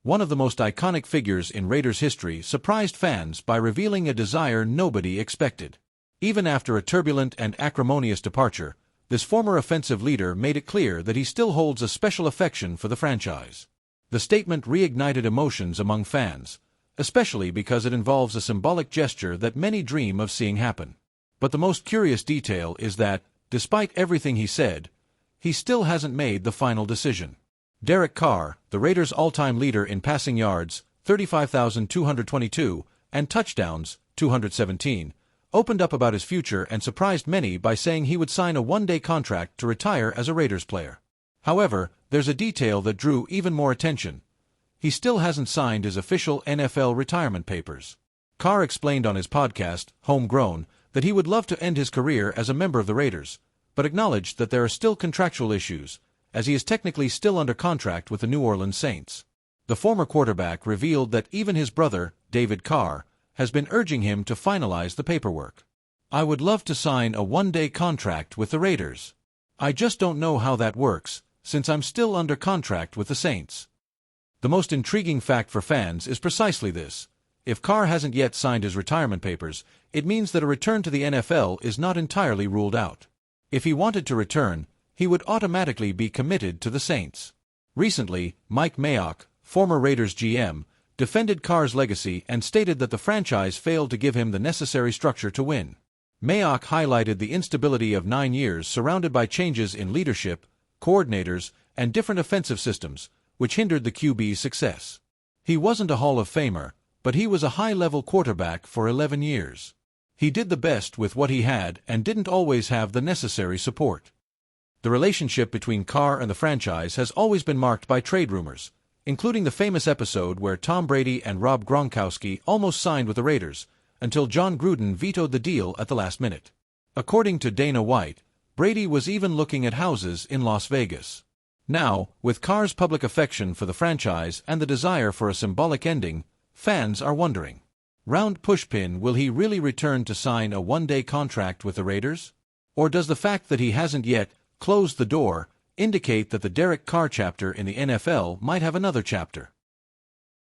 one of the most iconic figures in Raiders history, surprised fans by revealing a desire nobody expected. Even after a turbulent and acrimonious departure, this former offensive leader made it clear that he still holds a special affection for the franchise. The statement reignited emotions among fans, especially because it involves a symbolic gesture that many dream of seeing happen. But the most curious detail is that, despite everything he said, he still hasn't made the final decision. Derek Carr, the Raiders' all-time leader in passing yards, 35,222, and touchdowns, 217, opened up about his future and surprised many by saying he would sign a one-day contract to retire as a Raiders player. However, there's a detail that drew even more attention. He still hasn't signed his official NFL retirement papers. Carr explained on his podcast, Homegrown, that he would love to end his career as a member of the Raiders, but acknowledged that there are still contractual issues, as he is technically still under contract with the New Orleans Saints. The former quarterback revealed that even his brother, David Carr, has been urging him to finalize the paperwork. "I would love to sign a one-day contract with the Raiders. I just don't know how that works, since I'm still under contract with the Saints." The most intriguing fact for fans is precisely this. If Carr hasn't yet signed his retirement papers, it means that a return to the NFL is not entirely ruled out. If he wanted to return, he would automatically be committed to the Saints. Recently, Mike Mayock, former Raiders GM, defended Carr's legacy and stated that the franchise failed to give him the necessary structure to win. Mayock highlighted the instability of 9 years surrounded by changes in leadership, coordinators, and different offensive systems, which hindered the QB's success. He wasn't a Hall of Famer, but he was a high-level quarterback for 11 years. He did the best with what he had and didn't always have the necessary support. The relationship between Carr and the franchise has always been marked by trade rumors, including the famous episode where Tom Brady and Rob Gronkowski almost signed with the Raiders, until John Gruden vetoed the deal at the last minute. According to Dana White, Brady was even looking at houses in Las Vegas. Now, with Carr's public affection for the franchise and the desire for a symbolic ending, fans are wondering. Round pushpin, will he really return to sign a one-day contract with the Raiders? Or does the fact that he hasn't yet closed the door indicate that the Derek Carr chapter in the NFL might have another chapter?